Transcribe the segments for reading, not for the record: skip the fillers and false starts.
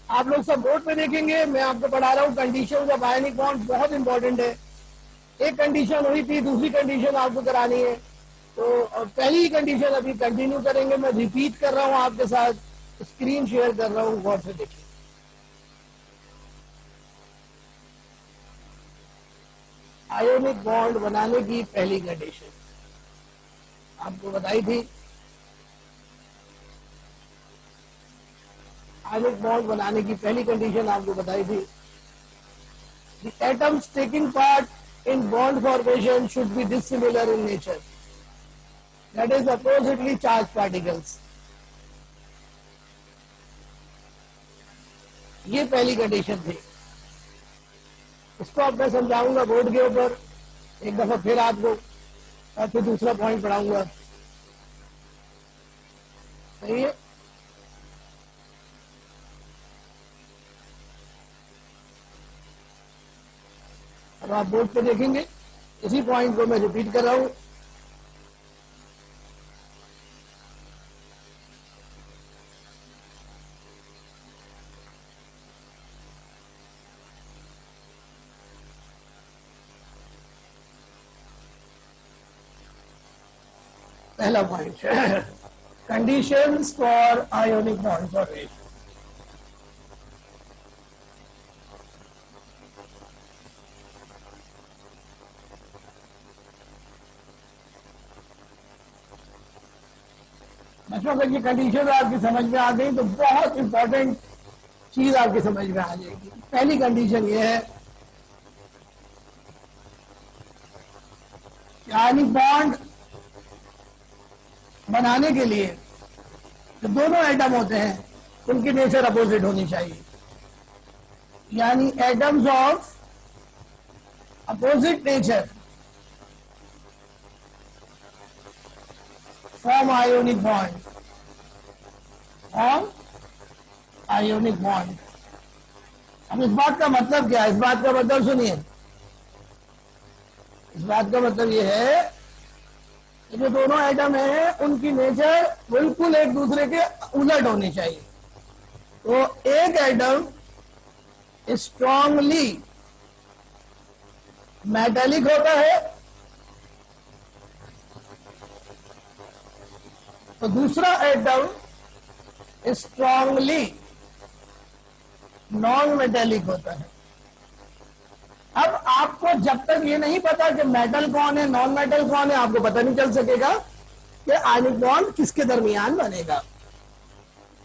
आप लोग सब बोर्ड पे देखेंगे, मैं आपको पढ़ा रहा हूँ कंडीशन ऑफ आयनिक बॉन्ड, बहुत इंपॉर्टेंट है। एक कंडीशन हुई थी, दूसरी कंडीशन आपको करानी है। तो पहली कंडीशन अभी कंटिन्यू करेंगे, मैं रिपीट कर रहा हूँ आपके साथ, स्क्रीन शेयर कर रहा हूँ, गौर से देखिए। आयोनिक बॉन्ड बनाने की पहली कंडीशन आपको बताई थी। आयोनिक बॉन्ड बनाने की पहली कंडीशन आपको बताई थी, the atoms taking part in bond formation should be dissimilar in nature, that is oppositely charged particles। ये पहली कंडीशन थी। इसको अब मैं समझाऊंगा बोर्ड के ऊपर एक दफा फिर आपको, और फिर दूसरा पॉइंट पढ़ाऊंगा। सही है? अब आप बोर्ड पे देखेंगे, इसी पॉइंट को मैं रिपीट कर रहा हूं। पहला पॉइंट है conditions for ionic bond formation. बच्चों अगर ये कंडीशन आपकी समझ में आ गई तो बहुत इंपॉर्टेंट चीज आपकी समझ में आ जाएगी। पहली कंडीशन ये है कि आयनिक बॉन्ड बनाने के लिए जो दोनों एटम होते हैं उनकी नेचर अपोजिट होनी चाहिए, यानी atoms of opposite nature form ionic bond, form ionic bond. अब इस बात का मतलब क्या है? इस बात का मतलब सुनिए, इस बात का मतलब यह है कि जो दोनों एटम हैं उनकी नेचर बिल्कुल एक दूसरे के उलट होनी चाहिए। तो एक एटम स्ट्रांगली मेटालिक होता है तो दूसरा एटम स्ट्रांगली नॉन मेटेलिक होता है। अब आपको जब तक ये नहीं पता कि मेटल कौन है नॉन मेटल कौन है, आपको पता नहीं चल सकेगा कि आयनिक बॉन्ड किसके दरमियान बनेगा।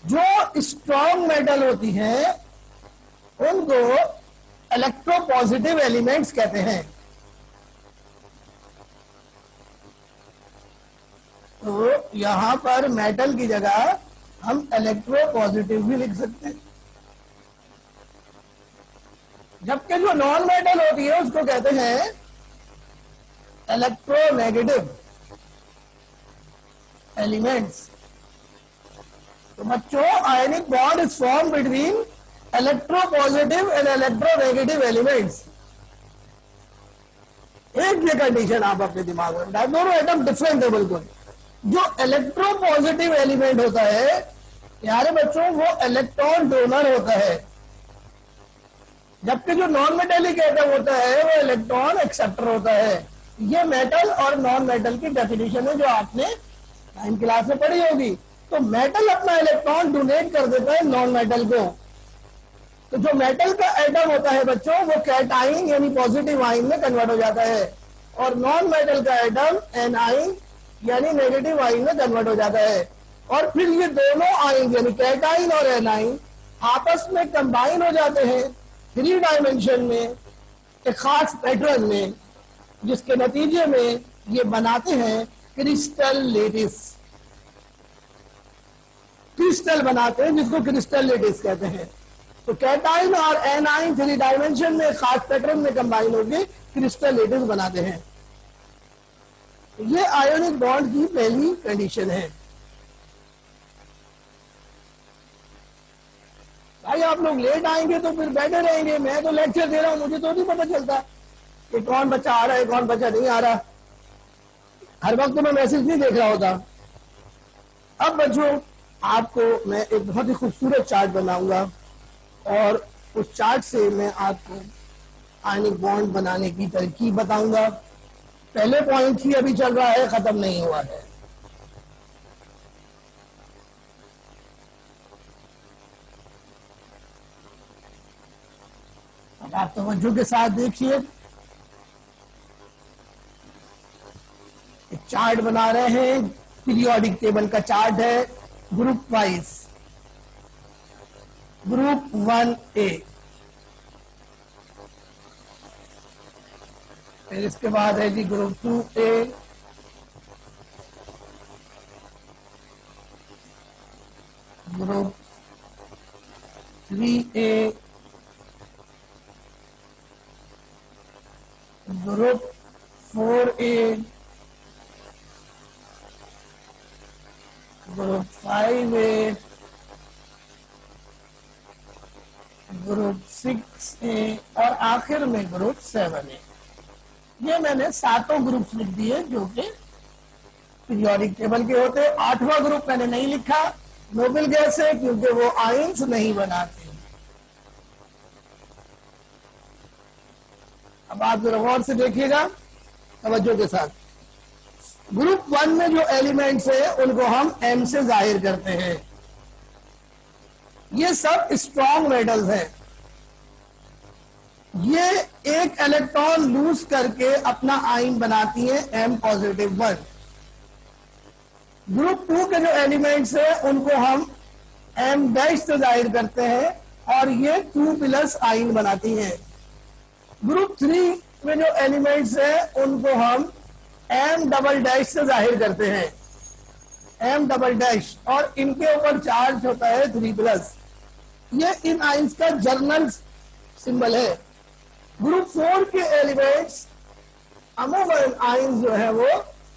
जो स्ट्रॉन्ग मेटल होती है उनको इलेक्ट्रोपॉजिटिव एलिमेंट्स कहते हैं। तो यहां पर मेटल की जगह हम इलेक्ट्रोपॉजिटिव भी लिख सकते हैं, जबकि जो नॉन मेटल होती है उसको कहते हैं इलेक्ट्रोनेगेटिव एलिमेंट्स। तो बच्चों ionic bond is form between electropositive and electronegative elements. एक ये कंडीशन आप अपने दिमाग में डाल, दोनों एटम डिफरेंट है बिल्कुल। जो इलेक्ट्रोपॉजिटिव एलिमेंट होता है प्यारे बच्चों वो इलेक्ट्रॉन डोनर होता है, जबकि जो नॉन मेटेलिक एटम होता है वो इलेक्ट्रॉन एक्सेप्टर होता है। ये मेटल और नॉन मेटल की डेफिनेशन है जो आपने 9th क्लास में पढ़ी होगी। तो मेटल अपना इलेक्ट्रॉन डोनेट कर देता है नॉन मेटल को। तो जो मेटल का एटम होता है बच्चों वो कैटाइन यानी पॉजिटिव आइन में कन्वर्ट हो जाता है, और नॉन मेटल का एटम एनाइन यानी नेगेटिव आइन में कन्वर्ट हो जाता है। और फिर ये दोनों आइन यानी कैटाइन और एनाइन आपस में कंबाइन हो जाते हैं 3 डायमेंशन में एक खास पैटर्न में, जिसके नतीजे में ये बनाते हैं क्रिस्टल लेटिस। क्रिस्टल बनाते हैं जिसको क्रिस्टल लेटिस कहते हैं। तो कैटाइन और एनाइन 3 डायमेंशन में खास पैटर्न में कंबाइन होकर क्रिस्टल लेटिस बनाते हैं। ये आयोनिक बॉन्ड की पहली कंडीशन है। भाई आप लोग लेट आएंगे तो फिर बैठे रहेंगे, मैं तो लेक्चर दे रहा हूं, मुझे तो नहीं पता चलता कि कौन बच्चा आ रहा है कौन बच्चा नहीं आ रहा। हर वक्त तो मैं मैसेज नहीं देख रहा होता। अब बच्चों आपको मैं एक बहुत ही खूबसूरत चार्ट बनाऊंगा और उस चार्ट से मैं आपको आयनिक बॉन्ड बनाने की तरकीब बताऊंगा। पहले पॉइंट ही अभी चल रहा है, खत्म नहीं हुआ है। अब आप तवज्जो के साथ देखिए, एक चार्ट बना रहे हैं, पीरियोडिक टेबल का चार्ट है, ग्रुप वाइज। ग्रुप 1A, फिर इसके बाद है जी group 2A, group 3A, group 4A, group 5A, group 6A और आखिर में ग्रुप 7A। ये मैंने 7 ग्रुप्स लिख दिए जो कि पीरियोडिक टेबल के होते। 8वां ग्रुप मैंने नहीं लिखा, नोबल गैस है, क्योंकि वो आयंस नहीं बनाते। अब आप जरा गौर से देखिएगा तवज्जो के साथ। ग्रुप 1 में जो एलिमेंट्स है उनको हम M से जाहिर करते हैं। ये सब स्ट्रॉन्ग मेटल्स हैं। ये एक इलेक्ट्रॉन लूज करके अपना आयन बनाती है M+1। ग्रुप 2 के जो एलिमेंट्स है उनको हम M- से जाहिर करते हैं और ये 2+ आयन बनाती हैं। ग्रुप 3 में जो एलिमेंट्स है उनको हम M" से जाहिर करते हैं, M" और इनके ऊपर चार्ज होता है 3+। ये इन आयंस का जर्नल सिंबल है। ग्रुप 4 के एलिमेंट्स अमूमन आयंस जो है वो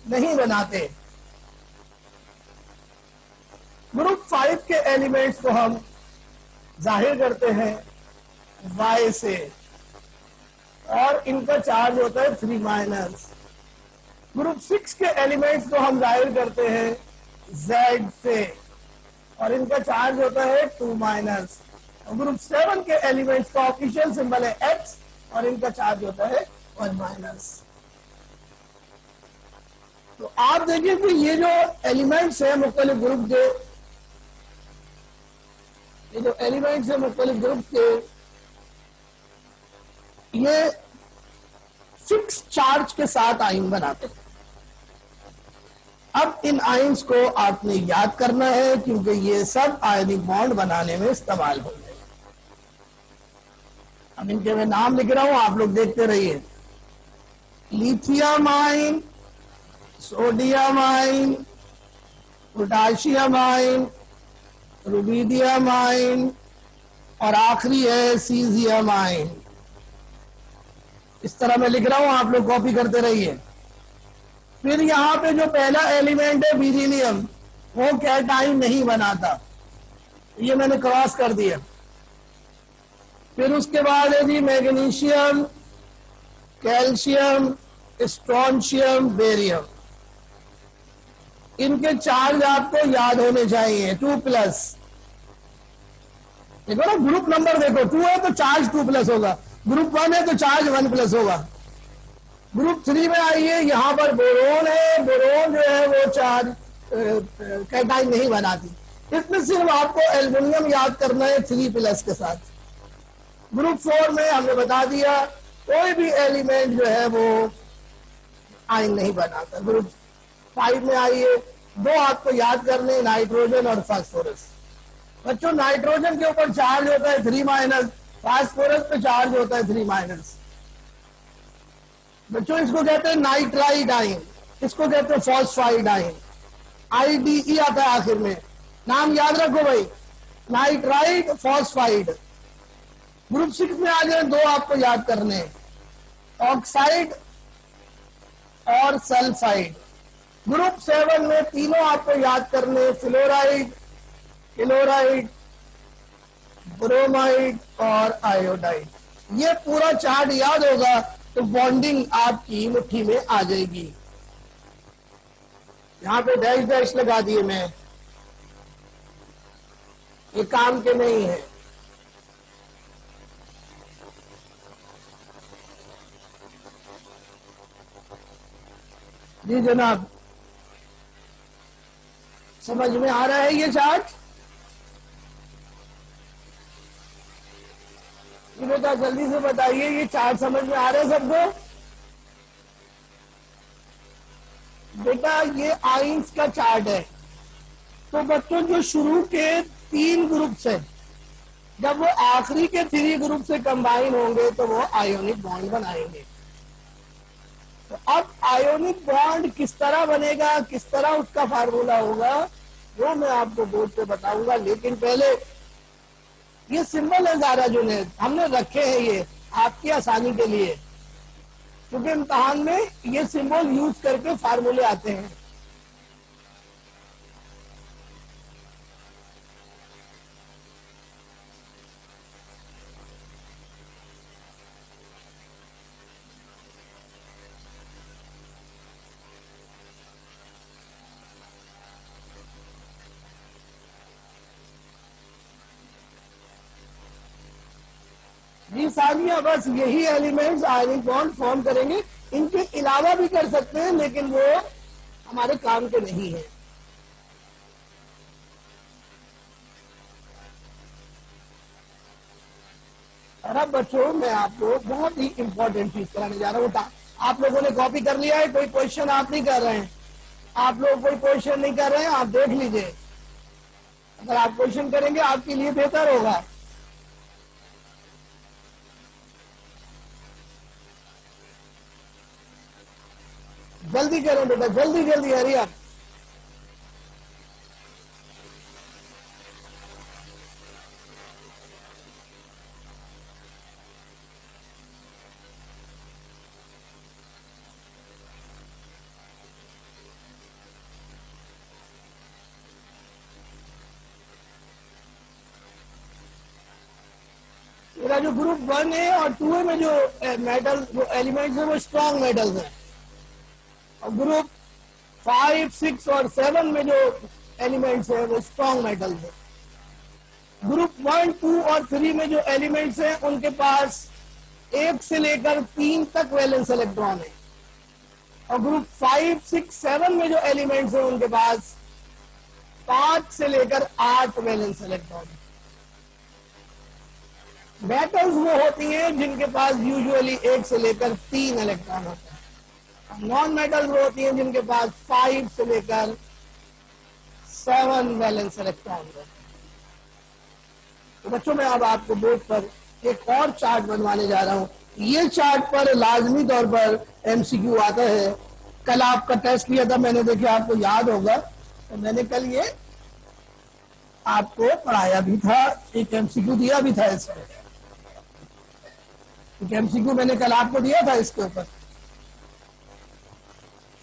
नहीं बनाते। ग्रुप 5 के एलिमेंट्स को हम जाहिर करते हैं Y से और इनका चार्ज होता है 3-। ग्रुप 6 के एलिमेंट्स को हम जाहिर करते हैं Z से और इनका चार्ज होता है 2-। और ग्रुप 7 के एलिमेंट्स का ऑफिशियल सिंबल है X और इनका चार्ज होता है 1-। तो आप देखिए कि ये जो एलिमेंट्स है मुख्तलिफ ग्रुप के, ये जो एलिमेंट्स है मुख्तलिफ ग्रुप के, ये फिक्स चार्ज के साथ आयन बनाते हैं। अब इन आयंस को आपने याद करना है क्योंकि ये सब आयनिक बॉन्ड बनाने में इस्तेमाल होंगे। अब इनके मैं नाम लिख रहा हूं, आप लोग देखते रहिए। Lithium ion, sodium ion, potassium ion, rubidium ion और आखिरी है सीजियम आयन। इस तरह मैं लिख रहा हूं, आप लोग कॉपी करते रहिए। फिर यहां पे जो पहला एलिमेंट है बेरिलियम, वो कैटाइन नहीं बनाता, ये मैंने क्रॉस कर दिया। फिर उसके बाद है G magnesium, calcium, strontium, barium. इनके चार्ज आपको याद होने चाहिए 2+। देखो ना, ग्रुप नंबर देखो, 2 है तो चार्ज 2+ होगा, ग्रुप 1 है तो चार्ज 1+ होगा। ग्रुप 3 में आइए, यहां पर बोरोन है, बोरोन जो है वो चार्ज कैटाइन नहीं बनाती। इसमें सिर्फ आपको एल्युमिनियम याद करना है 3+ के साथ। ग्रुप 4 में हमने बता दिया कोई भी एलिमेंट जो है वो आयन नहीं बनाता। ग्रुप 5 में आइए, 2 आपको याद करने, नाइट्रोजन और फास्फोरस। बच्चों, नाइट्रोजन के ऊपर चार्ज होता है 3-, फास्फोरस पे चार्ज होता है 3-। बच्चों, इसको कहते हैं नाइट्राइड आयन, इसको कहते हैं फॉस्फाइड आयन। IDE आता है आखिर में, नाम याद रखो भाई, नाइट्राइड, फॉस्फाइड। ग्रुप 6 में आ जाए, 2 आपको याद करने, ऑक्साइड और सल्फाइड। ग्रुप 7 में तीनों आपको याद करने, फ्लोराइड, क्लोराइड, ब्रोमाइड और आयोडाइड। ये पूरा चार्ट याद होगा तो बॉन्डिंग आपकी मुट्ठी में आ जाएगी। यहां पे डैश डैश लगा दिए मैं, ये काम के नहीं है। जी जनाब, समझ में आ रहा है ये चार्ट? ये बेटा जल्दी से बताइए, ये चार्ट समझ में आ रहा है सबको? बेटा ये आइंस का चार्ट है। तो बच्चों जो शुरू के 3 ग्रुप्स हैं, जब वो आखिरी के 3 ग्रुप से कंबाइन होंगे तो वो आयोनिक बॉन्ड बनाएंगे। तो अब आयोनिक बॉन्ड किस तरह बनेगा, किस तरह उसका फार्मूला होगा, वो मैं आपको बोर्ड पे बताऊंगा। लेकिन पहले ये सिंबल है ज़ारा जुनैद, हमने रखे हैं ये आपकी आसानी के लिए, क्योंकि इम्तहान में ये सिंबल यूज करके फार्मूले आते हैं। जी सानिया, बस यही एलिमेंट्स आयनिक बॉन्ड फॉर्म करेंगे। इनके अलावा भी कर सकते हैं, लेकिन वो हमारे काम के नहीं है। और अब बच्चों मैं आपको बहुत ही इंपॉर्टेंट चीज कराने जा रहा हूँ। आप लोगों ने कॉपी कर लिया है? कोई क्वेश्चन आप नहीं कर रहे हैं? आप लोग कोई क्वेश्चन नहीं कर रहे हैं, आप देख लीजिए। अगर आप क्वेश्चन करेंगे आपके लिए बेहतर होगा। जल्दी करें बेटा, जल्दी जल्दी, हरी आप। मेरा जो ग्रुप 1 है और 2 में जो मेटल जो एलिमेंट्स है वो स्ट्रॉन्ग मेटल्स हैं, और ग्रुप 5, 6 और 7 में जो एलिमेंट्स है वो स्ट्रॉन्ग मेटल्स है। ग्रुप 1, 2 और 3 में जो एलिमेंट्स हैं उनके पास 1 से लेकर 3 तक वैलेंस इलेक्ट्रॉन है, और ग्रुप 5, 6, 7 में जो एलिमेंट्स हैं उनके पास 5 से लेकर 8 वैलेंस इलेक्ट्रॉन है। मेटल्स वो होती हैं जिनके पास यूजुअली 1 से लेकर 3 इलेक्ट्रॉन होते हैं। नॉन मेटल्स वो होती हैं जिनके पास 5 से लेकर 7 वैलेंस इलेक्ट्रॉन होते हैं। तो बच्चों मैं अब आपको बोर्ड पर एक और चार्ट बनवाने जा रहा हूं। ये चार्ट पर लाजमी तौर पर एमसीक्यू आता है। कल आपका टेस्ट लिया था मैंने, देखिए आपको याद होगा, तो मैंने कल ये आपको पढ़ाया भी था, एक एमसीक्यू दिया भी था इसमें। एमसीक्यू मैंने कल आपको दिया था इसके ऊपर।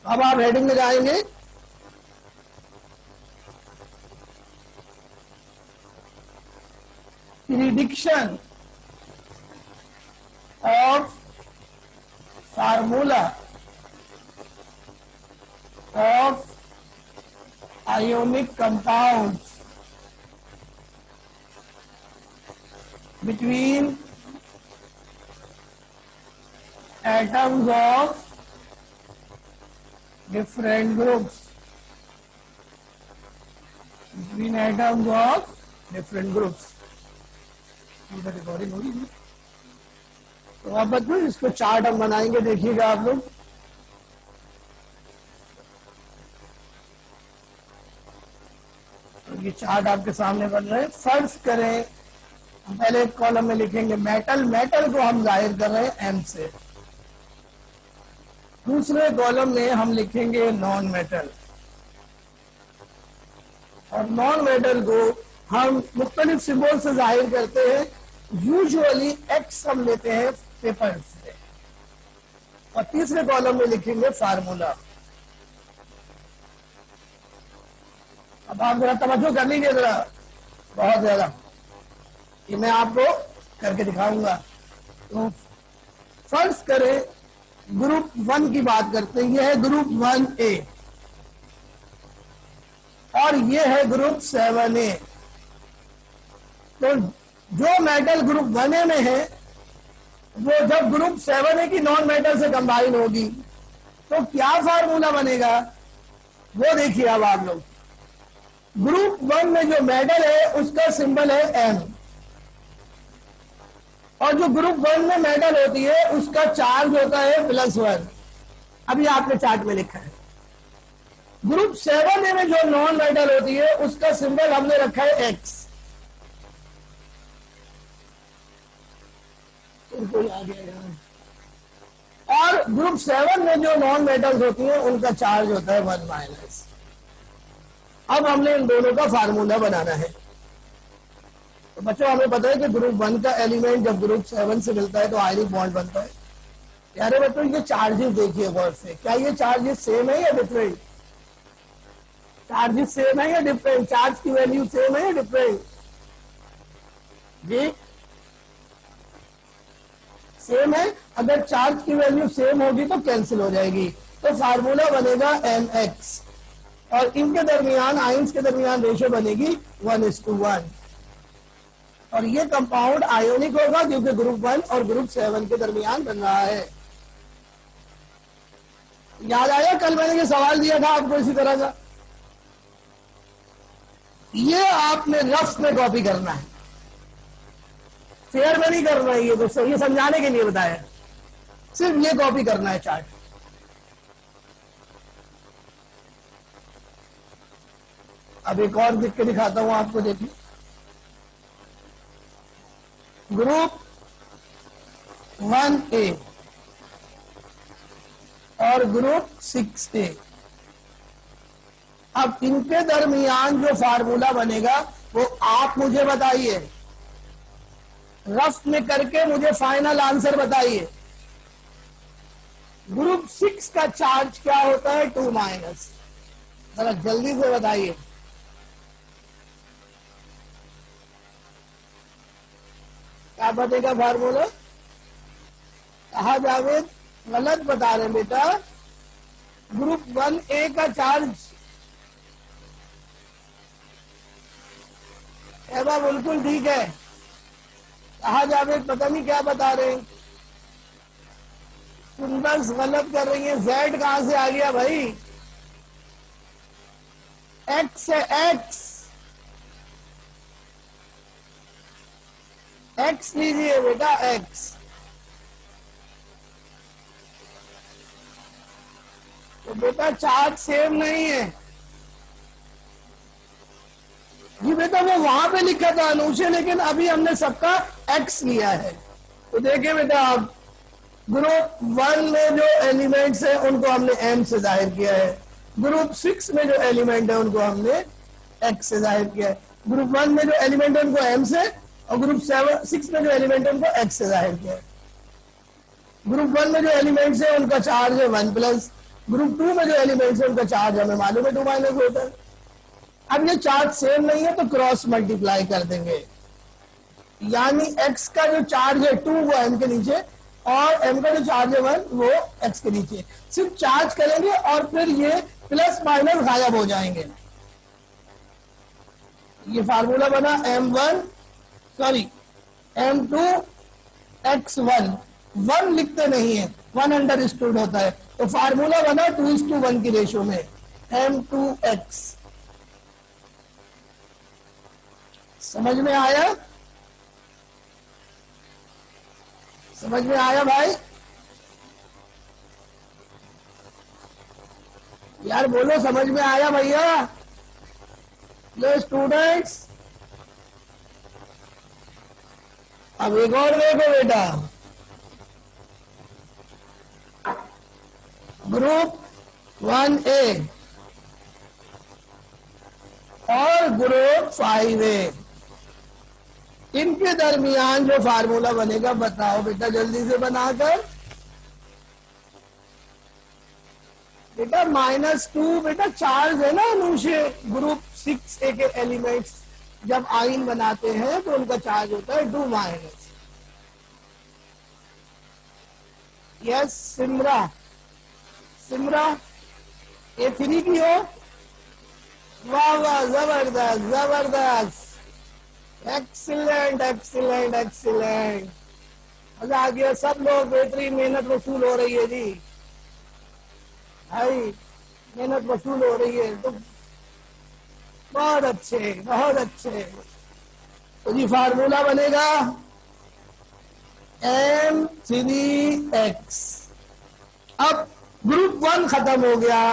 अब आप हेडिंग में जाएंगे, prediction of formula of ionic compounds between atoms of different groups, between atoms of different groups। Recording होगी। तो अब बच्चों इसको चार्ट हम बनाएंगे, देखिएगा आप लोग। तो ये चार्ट आपके सामने बन रहे हैं। फर्ज करें हम पहले एक कॉलम में लिखेंगे मेटल, मेटल को हम जाहिर कर रहे हैं एम से। दूसरे कॉलम में हम लिखेंगे नॉन मेटल, और नॉन मेटल को हम मुख्तलिफ सिंबल से जाहिर करते हैं। यूजुअली एक्स हम लेते हैं पेपर से, और तीसरे कॉलम में लिखेंगे फार्मूला। अब आप जरा तवज्जो कर लीजिए जरा, बहुत ज्यादा, ये मैं आपको करके दिखाऊंगा। तो फर्ज करें ग्रुप 1 की बात करते हैं, यह है ग्रुप 1A और यह है ग्रुप 7A। तो जो मेटल ग्रुप 1A में है वो जब ग्रुप 7A की नॉन मेटल से कंबाइन होगी तो क्या फार्मूला बनेगा वो देखिए अब आप लोग। ग्रुप 1 में जो मेटल है उसका सिंबल है एम, और जो ग्रुप 1 में मेटल होती है उसका चार्ज होता है +1। अभी आपने चार्ट में लिखा है। ग्रुप 7 में जो नॉन मेटल होती है उसका सिंबल हमने रखा है एक्स। कोई आ गया। और ग्रुप 7 में जो नॉन मेटल्स होती हैं उनका चार्ज होता है 1-। अब हमने इन दोनों का फार्मूला बनाना है। तो बच्चों हमें पता है कि ग्रुप 1 का एलिमेंट जब ग्रुप 7 से मिलता है तो आयनिक बॉन्ड बनता है। यारे बच्चों ये चार्जेस देखिए गौर से, क्या ये चार्जेस सेम है या डिफरेंट? चार्जेस सेम है या डिफरेंट? चार्ज की वैल्यू सेम है या डिफरेंट? जी सेम है। अगर चार्ज की वैल्यू सेम होगी तो कैंसिल हो जाएगी, तो फार्मूला बनेगा mx, और इनके दरमियान आयंस के दरमियान रेशो बनेगी 1:1, और ये कंपाउंड आयोनिक होगा क्योंकि ग्रुप 1 और ग्रुप 7 के दरमियान बन रहा है। याद आया कल मैंने ये सवाल दिया था आपको इसी तरह का? ये आपने रफ में कॉपी करना है, फेयर में नहीं करना है। ये तो ये समझाने के लिए बताया, सिर्फ ये कॉपी करना है चार्ट। अब एक और लिख के दिखाता हूं आपको, देखिए। ग्रुप 1A और ग्रुप 6A, अब इनके दरमियान जो फार्मूला बनेगा वो आप मुझे बताइए, रफ में करके मुझे फाइनल आंसर बताइए। ग्रुप 6 का चार्ज क्या होता है? 2-। जरा जल्दी से बताइए। क्या बनेगा फार्मूला? कहा जावेद गलत बता रहे बेटा। ग्रुप 1A का चार्ज एवा बिल्कुल ठीक है। कहा जावेद पता नहीं क्या बता रहे हैं। सुंदर गलत कर रही है। Z कहां से आ गया भाई? X है, X लीजिए बेटा, X। तो बेटा चार्ज सेम नहीं है जी बेटा, वो वहां पे लिखा था अनुशे, लेकिन अभी हमने सबका X लिया है। तो देखिए बेटा आप, ग्रुप 1 में जो एलिमेंट्स है उनको हमने M से जाहिर किया है, ग्रुप 6 में जो एलिमेंट है उनको हमने X से जाहिर किया है। ग्रुप 1 में जो एलिमेंट है उनको M से, और ग्रुप 6 में जो एलिमेंट है उनको X से जाहिर किया है। ग्रुप 1 में जो एलिमेंट्स है उनका चार्ज है 1+, ग्रुप 2 में जो एलिमेंट्स है उनका चार्ज हमें मालूम है 2- होता है। अब ये चार्ज सेम नहीं है तो क्रॉस मल्टीप्लाई कर देंगे, यानी x का जो चार्ज है 2 वो m के नीचे, और m का जो चार्ज है 1 वो x के नीचे। सिर्फ चार्ज करेंगे और फिर ये प्लस माइनस गायब हो जाएंगे। ये फार्मूला बना m2 x1। 1 लिखते नहीं है, 1 अंडरस्टूड होता है, तो फार्मूला बना 2:1 की रेशो में m2x। समझ में आया? समझ में आया भाई? यार बोलो समझ में आया भैया? लो स्टूडेंट्स, अब एक और देखो बेटा। ग्रुप 1A और ग्रुप 5A, इनके दरमियान जो फार्मूला बनेगा बताओ बेटा जल्दी से बनाकर। बेटा -2 बेटा चार्ज है ना अनुशे, ग्रुप 6A के एलिमेंट्स जब आयन बनाते हैं तो उनका चार्ज होता है 2-। यस सिमरा, सिमरा A3 की हो? वाह वाह, जबरदस्त जबरदस्त, एक्सीलेंट एक्सीलेंट एक्सीलेंट, मजा आ गया। सब लोग बेहतरीन मेहनत वसूल हो रही है जी। भाई मेहनत वसूल हो रही है तो बहुत अच्छे, बहुत अच्छे। तो जी फार्मूला बनेगा M3X। अब ग्रुप 1 खत्म हो गया,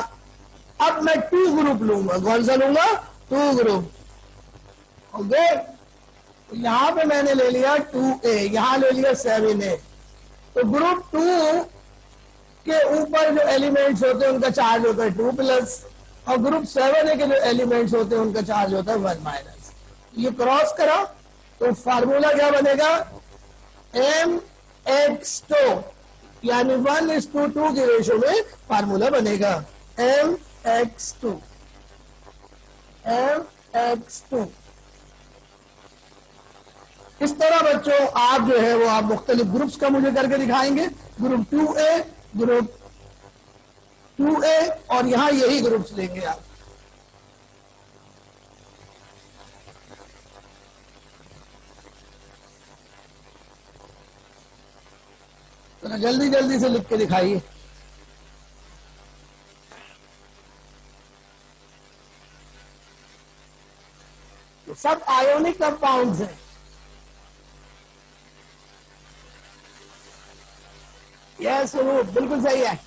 अब मैं 2 ग्रुप लूंगा। कौन सा लूंगा? 2 ग्रुप। ओके, यहां पे मैंने ले लिया 2A, यहां ले लिया 7A। तो ग्रुप 2 के ऊपर जो एलिमेंट्स होते हैं उनका चार्ज होता है 2+, और ग्रुप 7A के जो एलिमेंट्स होते हैं उनका चार्ज होता है 1-। ये क्रॉस करा तो फार्मूला क्या बनेगा? MX2, यानी 1:2 की रेशो में फार्मूला बनेगा MX2। इस तरह बच्चों आप जो है वो आप मुख्तलिफ ग्रुप्स का मुझे करके दिखाएंगे। ग्रुप 2A, ग्रुप 2A, और यहां यही ग्रुप्स लेंगे आप। तो जल्दी जल्दी से लिख के दिखाइए। तो सब आयोनिक कंपाउंड्स हैं। यस, बिल्कुल सही है।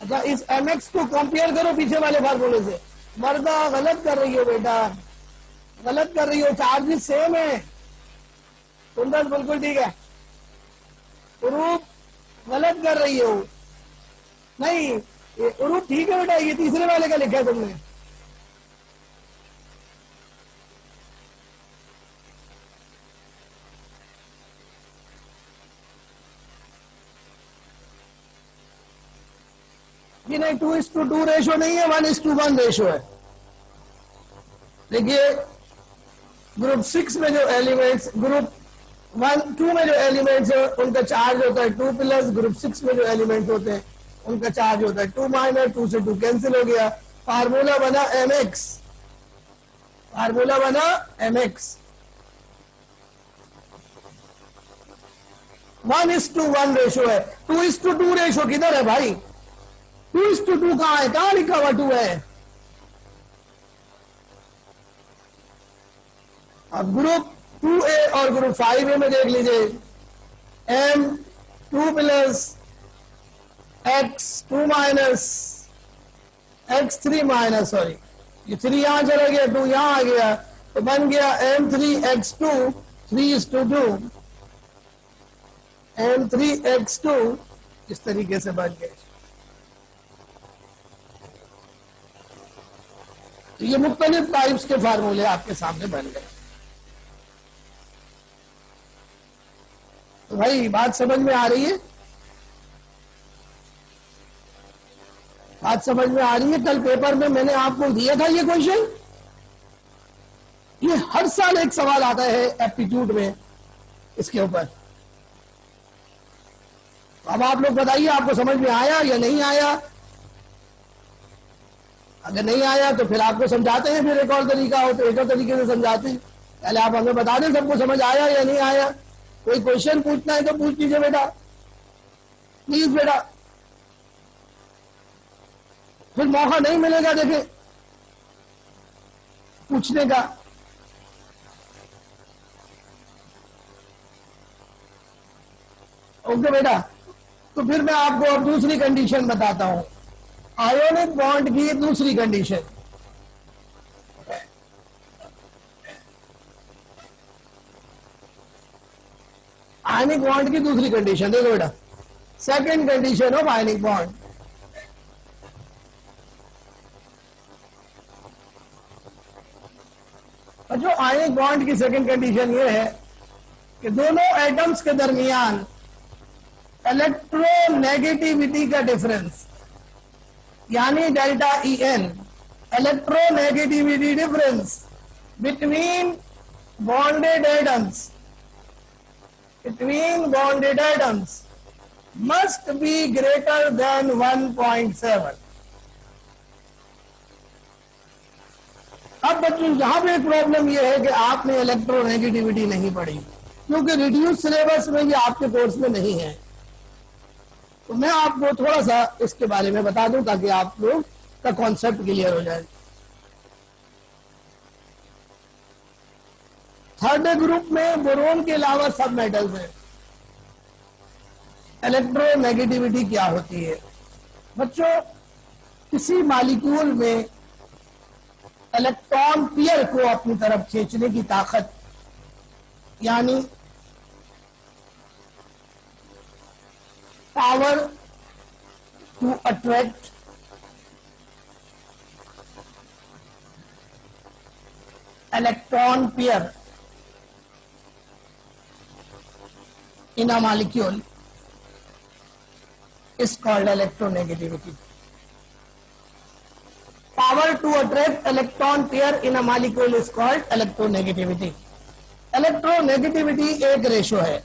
अच्छा, इस MX को कंपेयर करो पीछे वाले फार्मूले से। मर्दा गलत कर रही हो बेटा, गलत कर रही हो। चार्जेस सेम है। सुंदर बिल्कुल ठीक है। उरूप गलत कर रही हो। नहीं, उरूप ठीक है बेटा, ये तीसरे वाले का लिखा है तुमने। ये नहीं, 2:2 रेशो नहीं है, 1:1 रेशो है। देखिए, ग्रुप 6 में जो एलिमेंट्स, ग्रुप 2 में जो एलिमेंट्स है उनका चार्ज होता है 2+, ग्रुप 6 में जो एलिमेंट्स होते हैं उनका चार्ज होता है 2-। 2 से 2 कैंसिल हो गया। फार्मूला बना MX। फार्मूला बना MX। 1:1 रेशो है। 2:2 रेशो किधर है भाई? 2:2 कहां है? कहां लिखा हुआ 2 है? अब ग्रुप 2A और ग्रुप 5A में देख लीजिए। M2+, X2-, X3-, सॉरी, ये 3 यहां चला गया, 2 यहां आ गया, तो बन गया M3X2 3:2। M3X2 इस तरीके से बन गया। तो ये मुख्तलिफ टाइप्स के फार्मूले आपके सामने बन गए। तो भाई बात समझ में आ रही है? बात समझ में आ रही है? कल पेपर में मैंने आपको दिया था ये क्वेश्चन। ये हर साल एक सवाल आता है एप्टीट्यूड में इसके ऊपर। अब आप लोग बताइए, आपको समझ में आया या नहीं आया? अगर नहीं आया तो फिर आपको समझाते हैं, फिर एक और तरीका हो तो एक और तरीके से समझाते हैं। पहले आप हमें बता दें सबको समझ आया या नहीं आया। कोई क्वेश्चन पूछना है तो पूछ लीजिए बेटा, प्लीज बेटा, फिर मौका नहीं मिलेगा देखे पूछने का। ओके बेटा, तो फिर मैं आपको अब दूसरी कंडीशन बताता हूं, आयोनिक बॉन्ड की दूसरी कंडीशन। आयनिक बॉन्ड की दूसरी कंडीशन देखो बेटा, second condition of ionic bond. और जो आयनिक बॉन्ड की सेकंड कंडीशन ये है कि दोनों एटम्स के दरमियान इलेक्ट्रोनेगेटिविटी का डिफरेंस, यानी delta EN, electronegativity difference between bonded atoms must be greater than 1.7। अब बच्चों यहां पे प्रॉब्लम यह है कि आपने इलेक्ट्रोनेगेटिविटी नहीं पढ़ी, क्योंकि रिड्यूस सिलेबस में ये आपके कोर्स में नहीं है। तो मैं आपको थोड़ा सा इसके बारे में बता दूं ताकि आप लोग का कॉन्सेप्ट क्लियर हो जाए। थर्ड ग्रुप में बोरोन के अलावा सब मेटल्स हैं। इलेक्ट्रोनेगेटिविटी क्या होती है बच्चों? किसी मॉलिक्यूल में इलेक्ट्रॉन पेयर को अपनी तरफ खींचने की ताकत, यानी power to attract electron pair in a molecule is called electronegativity. Power to attract electron pair in a molecule is called electronegativity. Electronegativity एक रेशो है।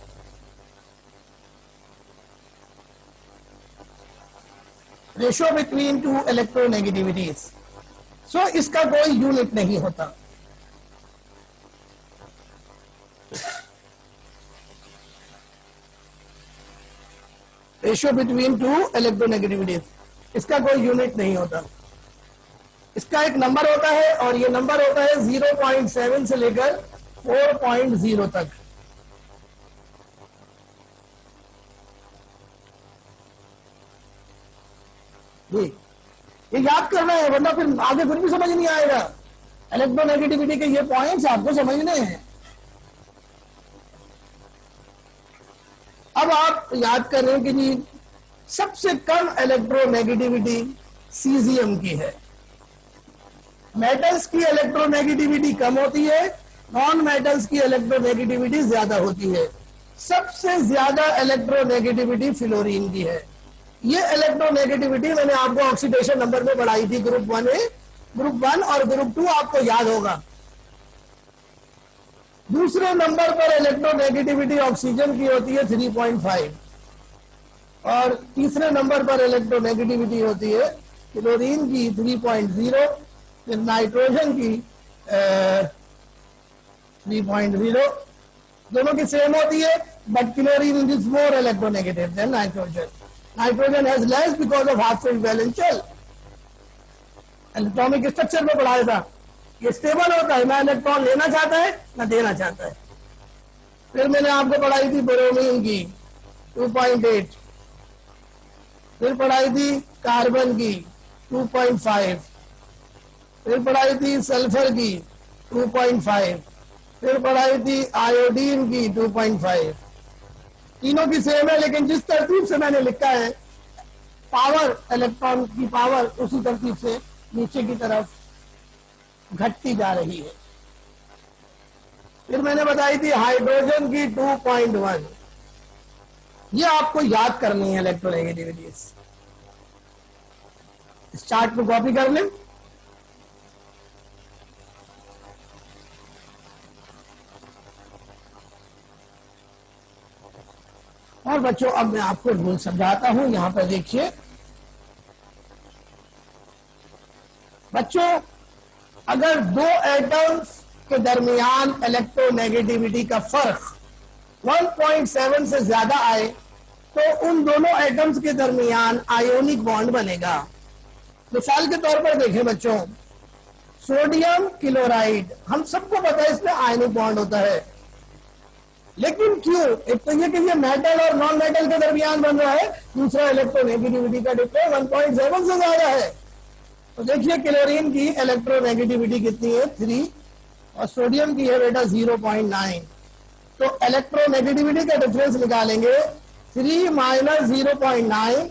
Ratio between two electronegativities. सो इसका कोई यूनिट नहीं होता। रेशियो बिटवीन टू इलेक्ट्रोनेगेटिविटीज, इसका कोई unit नहीं होता। इसका एक नंबर होता है और ये नंबर होता है 0.7 से लेकर 4.0 तक। ये याद करना है वरना फिर आगे कुछ भी समझ नहीं आएगा। इलेक्ट्रोनेगेटिविटी के ये पॉइंट्स आपको समझने हैं। अब आप याद करें कि जी सबसे कम इलेक्ट्रोनेगेटिविटी सीजियम की है। मेटल्स की इलेक्ट्रोनेगेटिविटी कम होती है, नॉन मेटल्स की इलेक्ट्रोनेगेटिविटी ज्यादा होती है। सबसे ज्यादा इलेक्ट्रोनेगेटिविटी फ्लोरीन की है। ये इलेक्ट्रोनेगेटिविटी मैंने आपको ऑक्सीडेशन नंबर में पढ़ाई थी, ग्रुप 1 और ग्रुप 2 आपको याद होगा। दूसरे नंबर पर इलेक्ट्रोनेगेटिविटी ऑक्सीजन की होती है 3.5 और तीसरे नंबर पर इलेक्ट्रोनेगेटिविटी होती है क्लोरीन की 3.0, फिर नाइट्रोजन की 3.0। दोनों की सेम होती है but chlorine is more electronegative than nitrogen. Nitrogen has less because of half filled valence shell. Atomic structure में पढ़ाया था, ये स्टेबल होता है, ना इलेक्ट्रॉन लेना चाहता है ना देना चाहता है। फिर मैंने आपको पढ़ाई थी ब्रोमीन की 2.8, फिर पढ़ाई थी कार्बन की 2.5, फिर पढ़ाई थी सल्फर की 2.5, फिर पढ़ाई थी आयोडीन की 2.5। तीनों की सेम है लेकिन जिस तरतीब से मैंने लिखा है पावर, इलेक्ट्रॉन की पावर उसी तरतीब से नीचे की तरफ घटती जा रही है। फिर मैंने बताई थी हाइड्रोजन की 2.1। ये आपको याद करनी है इलेक्ट्रोनेगेटिविटीज। इस चार्ट को कॉपी कर लें। और बच्चों अब मैं आपको रूल समझाता हूं। यहां पर देखिए बच्चों, अगर दो एटम्स के दरमियान इलेक्ट्रोनेगेटिविटी का फर्क 1.7 से ज्यादा आए तो उन दोनों एटम्स के दरमियान आयोनिक बॉन्ड बनेगा। मिसाल के तौर पर देखें बच्चों, सोडियम क्लोराइड, हम सबको पता है इसमें आयोनिक बॉन्ड होता है, लेकिन क्यों? एक तो ये कि ये मेटल और नॉन मेटल के दरमियान बन रहा है, दूसरा इलेक्ट्रोनेगेटिविटी का डिफरेंस 1.7 से ज्यादा है। तो देखिए क्लोरीन की इलेक्ट्रोनेगेटिविटी कितनी है 3 और सोडियम की है बेटा 0.9। तो इलेक्ट्रोनेगेटिविटी का डिफरेंस निकालेंगे 3 minus 0.9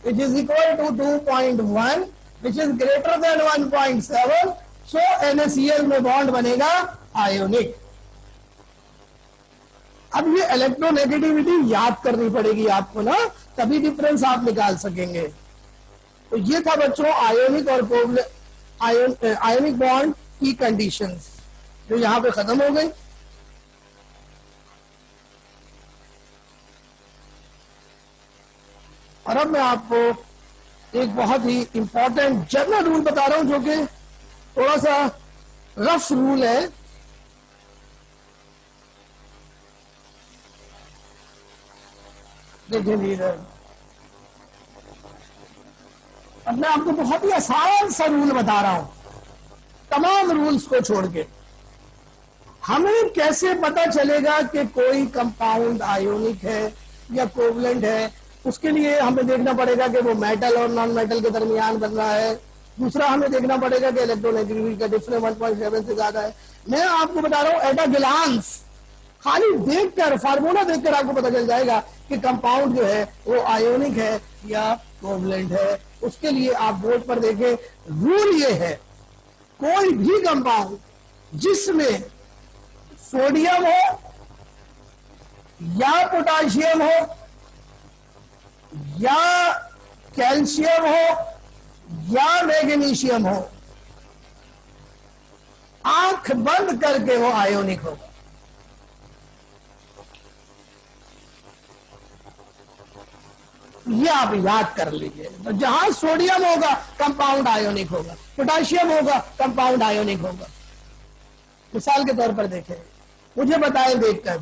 which is equal to 2.1 which is greater than 1.7। So NaCl में बॉन्ड बनेगा आयोनिक। अब ये इलेक्ट्रोनेगेटिविटी याद करनी पड़ेगी आपको ना, तभी डिफरेंस आप निकाल सकेंगे। तो ये था बच्चों आयोनिक और आयोनिक बॉन्ड की कंडीशंस जो यहां पे खत्म हो गई। और अब मैं आपको एक बहुत ही इंपॉर्टेंट जनरल रूल बता रहा हूं जो कि थोड़ा सा रफ रूल है। देखिए लीडर, अब मैं आपको बहुत ही आसान सा रूल बता रहा हूं, तमाम रूल्स को छोड़ के। हमें कैसे पता चलेगा कि कोई कंपाउंड आयोनिक है या कोवलेंट है? उसके लिए हमें देखना पड़ेगा कि वो मेटल और नॉन मेटल के दरमियान बन रहा है। दूसरा हमें देखना पड़ेगा कि इलेक्ट्रोनेगेटिविटी का डिफरेंस 1.7 से ज्यादा है। मैं आपको बता रहा हूं एट अ ग्लांस, खाली देखकर, फार्मूला देखकर आपको पता चल जाएगा कि कंपाउंड जो है वो आयोनिक है या कोवलेंट है। उसके लिए आप बोर्ड पर देखें, रूल ये है, कोई भी कंपाउंड जिसमें सोडियम हो या पोटाशियम हो या कैल्शियम हो या मैग्नीशियम हो, आंख बंद करके वो आयोनिक होगा। ये आप याद कर लीजिए। तो जहां सोडियम होगा कंपाउंड आयोनिक होगा, पोटाशियम होगा कंपाउंड आयोनिक होगा। मिसाल के तौर पर देखें, मुझे बताएं, देखकर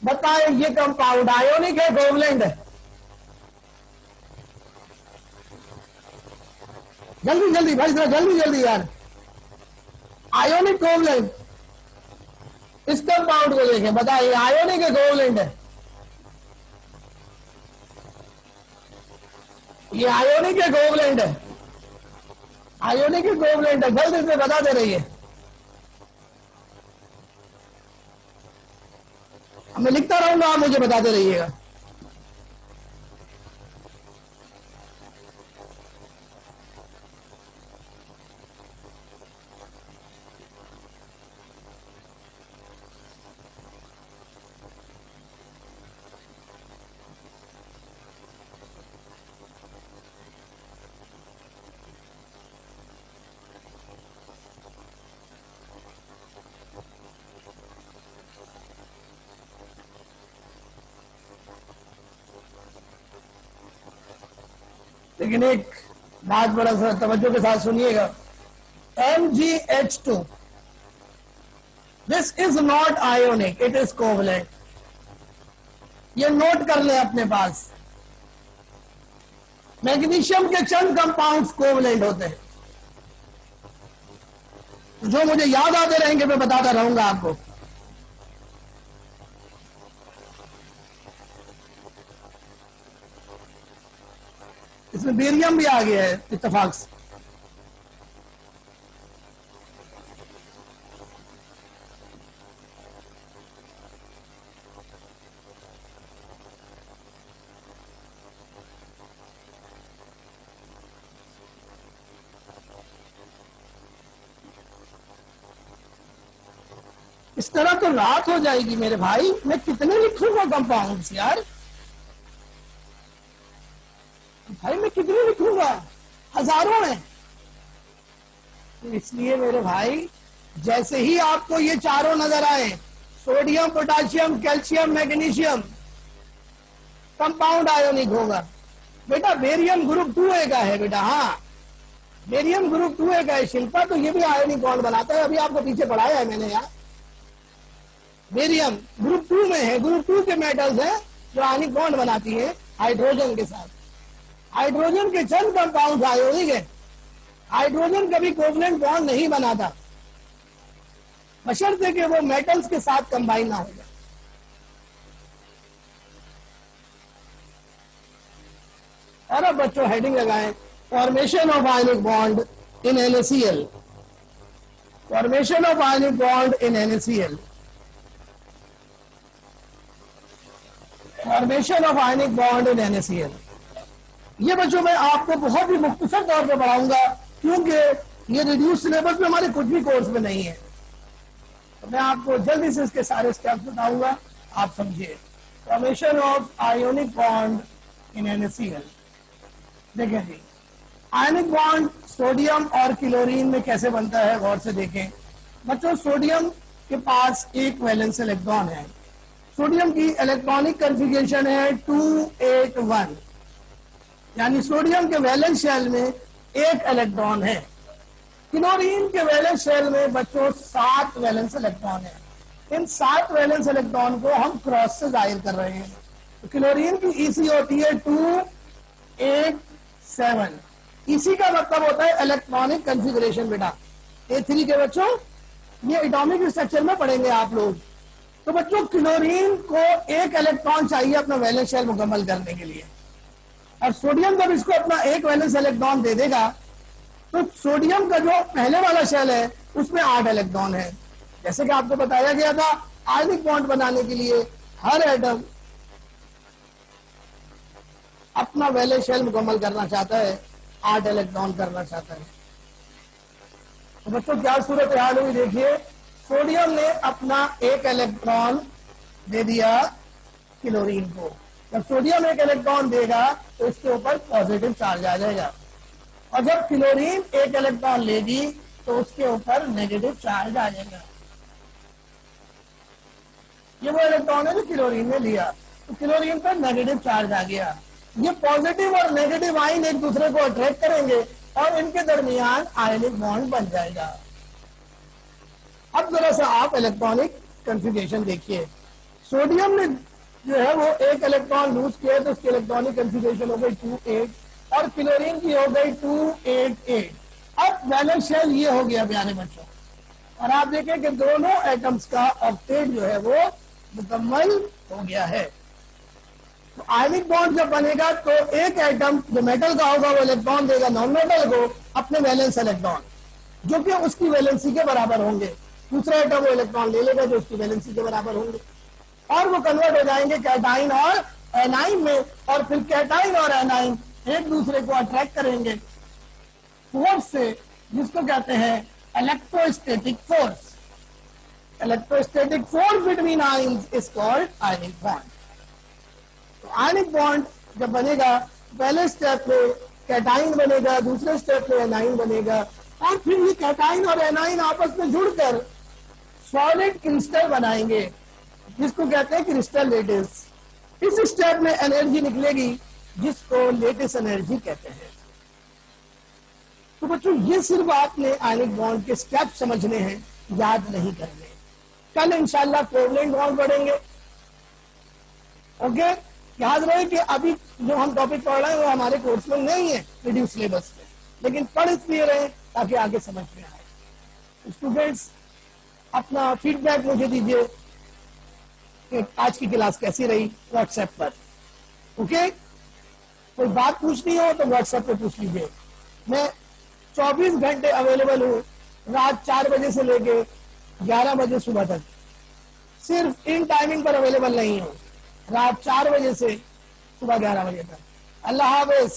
बताएं ये कंपाउंड आयोनिक है कोवलेंट है? जल्दी जल्दी भाई, जल्दी जल्दी यार, आयोनिक कोवलेंट, इस कंपाउंड को देखें, बताइए आयोनिक है कोवलेंट है? ये आयोनिक है कोवलेंट है? आयोनिक है कोवलेंट है? जल्दी से बताते रहिए। मैं लिखता रहूंगा, आप मुझे बताते रहिएगा। लेकिन एक बात बड़ा सा तवज्जो के साथ सुनिएगा, MgH2 this is not ionic, it is covalent. ये नोट कर ले अपने पास। मैग्नीशियम के चंद कंपाउंड्स कोवलेंट होते हैं, जो मुझे याद आते रहेंगे मैं बताता रहूंगा आपको। इसमें बेरियम भी आ गया है इत्तेफाक से। इस तरह तो रात हो जाएगी मेरे भाई, मैं कितने लिखूंगा कंपाउंड्स यार? भाई मैं कितने लिखूंगा, हजारों हैं। तो इसलिए मेरे भाई, जैसे ही आपको ये चारों नजर आए, sodium, potassium, calcium, magnesium, compound ionic होगा। बेटा बेरियम ग्रुप 2A का है बेटा, हाँ बेरियम ग्रुप 2A का है शिल्पा, तो ये भी आयोनिक बॉन्ड बनाता है। अभी आपको पीछे पढ़ाया है मैंने यार। बेरियम ग्रुप 2 में है, ग्रुप 2 के मेटल्स हैं जो आयनिक बॉन्ड बनाती है हाइड्रोजन के साथ। हाइड्रोजन के चंद कंपाउंड आयोनिक है। हाइड्रोजन कभी कोवलेंट बॉन्ड नहीं बनाता, बशर्ते कि वो मेटल्स के साथ कंबाइन ना हो जाए। और अब बच्चों हेडिंग लगाएं, formation of ionic bond in NaCl। Formation of ionic bond in NaCl। Formation of ionic bond in NaCl। ये बच्चों मैं आपको बहुत ही मुख्तसर तौर पे पढ़ाऊंगा, क्योंकि ये रिड्यूस सिलेबस में हमारे कुछ भी कोर्स में नहीं है। तो मैं आपको जल्दी से इसके सारे स्टेप्स बताऊंगा, आप समझिए। Formation of ionic bond in NaCl। देखिए जी, आयनिक बॉन्ड सोडियम और क्लोरीन में कैसे बनता है, गौर से देखें बच्चों। सोडियम के पास एक वैलेंस इलेक्ट्रॉन है। सोडियम की इलेक्ट्रॉनिक कॉन्फ़िगरेशन है 281, यानी सोडियम के वैलेंस शेल में एक इलेक्ट्रॉन है। क्लोरीन के वैलेंस शेल में बच्चों 7 वैलेंस इलेक्ट्रॉन है। इन 7 वैलेंस इलेक्ट्रॉन को हम क्रॉस से जाहिर कर रहे हैं। तो क्लोरीन की EC होती है 287, इसी का मतलब होता है इलेक्ट्रॉनिक कॉन्फ़िगरेशन। बेटा A3 के बच्चों, ये एटॉमिक स्ट्रक्चर में पढ़ेंगे आप लोग। तो बच्चों क्लोरीन को एक इलेक्ट्रॉन चाहिए अपना वैलेंस शेल मुकम्मल करने के लिए, और सोडियम जब इसको अपना एक वैलेंस इलेक्ट्रॉन दे देगा तो सोडियम का जो पहले वाला शेल है उसमें 8 इलेक्ट्रॉन है। जैसे कि आपको बताया गया था, आयनिक बॉन्ड बनाने के लिए हर एटम अपना वैलेंस शेल मुकम्मल करना चाहता है, 8 इलेक्ट्रॉन करना चाहता है। तो बच्चों क्या सूरत हाल हुई, देखिए सोडियम ने अपना एक इलेक्ट्रॉन दे दिया क्लोरीन को। जब सोडियम एक इलेक्ट्रॉन देगा तो इसके ऊपर पॉजिटिव चार्ज आ जाएगा, और जब क्लोरीन एक इलेक्ट्रॉन लेगी तो उसके ऊपर नेगेटिव चार्ज आ जाएगा। ये वो इलेक्ट्रॉन है जो क्लोरीन ने लिया, तो क्लोरीन पर नेगेटिव चार्ज आ गया। ये पॉजिटिव और नेगेटिव आयन एक दूसरे को अट्रैक्ट करेंगे और इनके दरमियान आयनिक बॉन्ड बन जाएगा। अब जरा सा आप इलेक्ट्रॉनिक कॉन्फ़िगरेशन देखिए। सोडियम ने जो है वो एक इलेक्ट्रॉन लूज किया तो उसकी इलेक्ट्रॉनिक कॉन्फ़िगरेशन हो गई 2,8 और क्लोरीन की हो गई 2,8,8। अब वैलेंस शेल ये हो गया प्यारे बच्चों, और आप देखें कि दोनों एटम्स का ऑक्टेट जो है वो मुकम्मल हो गया है। तो आयनिक बॉन्ड जब बनेगा तो एक एटम जो मेटल का होगा वो इलेक्ट्रॉन देगा नॉन मेटल को अपने वैलेंस इलेक्ट्रॉन, जो कि उसकी वैलेंसी के बराबर होंगे। दूसरा एटम वो इलेक्ट्रॉन ले लेगा जो उसकी वैलेंसी के बराबर होंगे, और वो कन्वर्ट हो जाएंगे कैटाइन और एनाइन में, और फिर कैटाइन और एनाइन एक दूसरे को अट्रैक्ट करेंगे फोर्स से, जिसको कहते हैं electrostatic force. Electrostatic force between ions is called ionic bond. तो आयनिक बॉन्ड जब बनेगा, पहले स्टेप में कैटाइन बनेगा, दूसरे स्टेप में एनाइन बनेगा, और फिर ये कैटाइन और एनाइन आपस में जुड़कर सॉलिड क्रिस्टल बनाएंगे, जिसको कहते हैं क्रिस्टल लेटिस। इस स्टेप में एनर्जी निकलेगी जिसको लेटिस एनर्जी कहते हैं। तो बच्चों ये सिर्फ आपने आयनिक बॉन्ड के स्टेप समझने हैं, याद नहीं करने। कल इंशाल्लाह कोवलेंट बॉन्ड पढ़ेंगे। ओके, याद रहे कि अभी जो हम टॉपिक पढ़ रहे हैं वो हमारे कोर्स में नहीं है, रिड्यूस सिलेबस में, लेकिन पढ़ इसलिए रहे ताकि आगे समझ में आए। स्टूडेंट्स अपना फीडबैक मुझे दीजिए कि आज की क्लास कैसी रही व्हाट्सएप पर। ओके, कोई बात पूछनी हो तो व्हाट्सएप पे पूछ लीजिए। मैं 24 घंटे अवेलेबल हूँ, रात 4 बजे से लेके 11 बजे सुबह तक। सिर्फ इन टाइमिंग पर अवेलेबल नहीं हूँ, रात 4 बजे से सुबह 11 बजे तक। अल्लाह हाफिज।